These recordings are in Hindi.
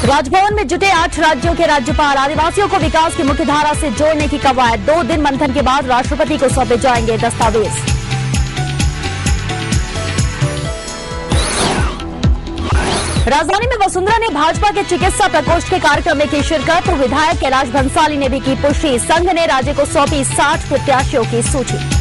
राजभवन में जुटे 8 राज्यों के राज्यपाल। आदिवासियों को विकास की मुख्य धारा से जोड़ने की कवायद। 2 दिन मंथन के बाद राष्ट्रपति को सौंपे जाएंगे दस्तावेज। राजधानी में वसुंधरा ने भाजपा के चिकित्सा प्रकोष्ठ के कार्यक्रम में की शिरकत, तो विधायक कैलाश भंसाली ने भी की पुष्टि। संघ ने राज्य को सौंपी 60 प्रत्याशियों की सूची।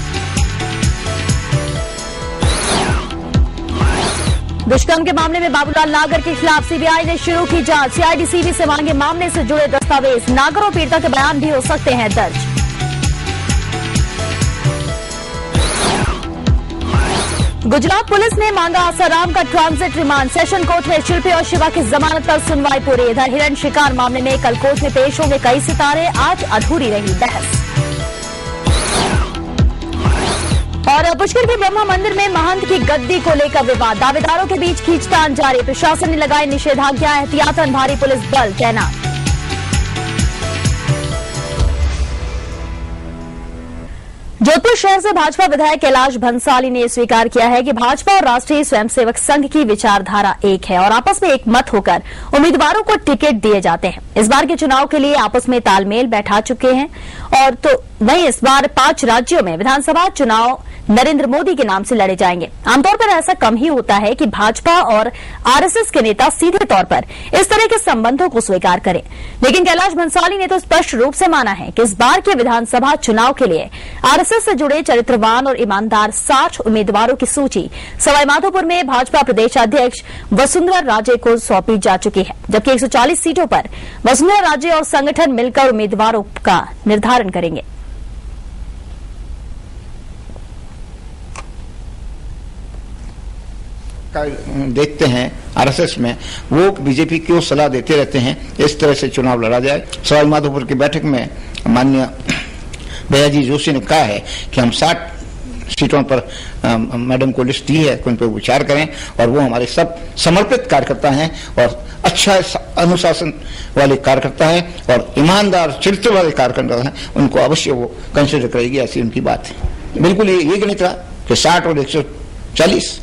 दुष्कर्म के मामले में बाबूलाल नागर के खिलाफ सीबीआई ने शुरू की जांच। सीआईडी-सीबी से मांगे मामले से जुड़े दस्तावेज। नागर और पीड़िता के बयान भी हो सकते हैं दर्ज। गुजरात पुलिस ने मांगा आसाराम का ट्रांजिट रिमांड। सेशन कोर्ट में शिल्पी और शिवा की जमानत पर सुनवाई पूरी। इधर हिरण शिकार मामले में कल कोर्ट में पेश होंगे कई सितारे। आज अधूरी रही बहस। और पुष्कर के ब्रह्मा मंदिर में महंत की गद्दी को लेकर विवाद। दावेदारों के बीच खींचतान जारी। प्रशासन ने लगाई निषेधाज्ञा। एहतियातन भारी पुलिस बल तैनात। जोधपुर शहर से भाजपा विधायक कैलाश भंसाली ने स्वीकार किया है कि भाजपा और राष्ट्रीय स्वयंसेवक संघ की विचारधारा एक है और आपस में एक मत होकर उम्मीदवारों को टिकट दिए जाते हैं। इस बार के चुनाव के लिए आपस में तालमेल बैठा चुके हैं। और तो वहीं इस बार 5 राज्यों में विधानसभा चुनाव नरेंद्र मोदी के नाम से लड़े जाएंगे। आमतौर पर ऐसा कम ही होता है कि भाजपा और आरएसएस के नेता सीधे तौर पर इस तरह के संबंधों को स्वीकार करें, लेकिन कैलाश भंसाली ने तो स्पष्ट रूप से माना है कि इस बार के विधानसभा चुनाव के लिए आरएसएस से जुड़े चरित्रवान और ईमानदार 60 उम्मीदवारों की सूची सवाईमाधोपुर में भाजपा प्रदेश अध्यक्ष वसुंधरा राजे को सौंपी जा चुकी है, जबकि 140 सीटों पर वसुंधरा राजे और संगठन मिलकर उम्मीदवारों का निर्धारण करेंगे। देखते हैं आरएसएस में वो बीजेपी को सलाह देते रहते हैं इस तरह से चुनाव लड़ा जाए। सवाईमाधोपुर की बैठक में माननीय भैयाजी जोशी ने कहा है कि हम 60 सीटों पर मैडम को लिस्ट दी है, उन पर विचार करें और वो हमारे सब समर्पित कार्यकर्ता हैं और अच्छा अनुशासन वाले कार्यकर्ता हैं और ईमानदार चरित्र वाले कार्यकर्ता हैं, उनको अवश्य वो कंसिडर करेगी, ऐसी उनकी बात है। बिल्कुल ये गणित रहा कि 60 और 140।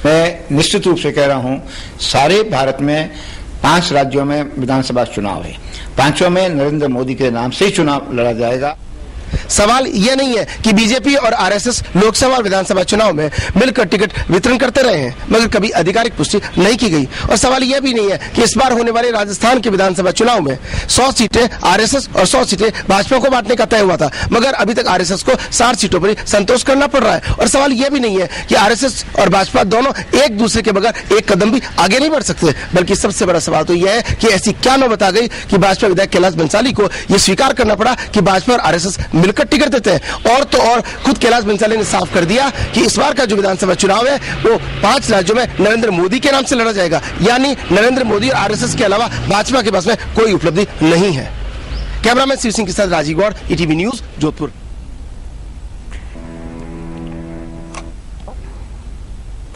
मैं निश्चित रूप से कह रहा हूं सारे भारत में 5 राज्यों में विधानसभा चुनाव है, 5 में नरेंद्र मोदी के नाम से ही चुनाव लड़ा जाएगा। सवाल यह नहीं है कि बीजेपी और आरएसएस लोकसभा और विधानसभा चुनाव में मिलकर टिकट वितरण करते रहे हैं, मगर कभी आधिकारिक पुष्टि नहीं की गई। और सवाल यह भी नहीं है कि इस बार होने वाले राजस्थान के विधानसभा चुनाव में 100 सीटें आरएसएस और 100 सीटें भाजपा को बांटने का तय हुआ था, मगर अभी तक आरएसएस को 60 सीटों पर संतोष करना पड़ रहा है। और सवाल यह भी नहीं है कि आरएसएस और भाजपा दोनों एक दूसरे के बगैर एक कदम भी आगे नहीं बढ़ सकते, बल्कि सबसे बड़ा सवाल तो यह है कि ऐसी क्या नौबत आ गई कि भाजपा विधायक कैलाश भंसाली को यह स्वीकार करना पड़ा कि भाजपा और आरएसएस मिलकर टिकट देते हैं। और तो और खुद कैलाश भंसाली ने साफ कर दिया कि इस बार का जो विधानसभा चुनाव है वो 5 राज्यों में नरेंद्र मोदी के नाम से लड़ा जाएगा, यानी नरेंद्र मोदी और आरएसएस के अलावा भाजपा के पास में कोई उपलब्धि नहीं है। कैमरामैन शिव सिंह के साथ राजीव गौड़, ईटीवी न्यूज, जोधपुर।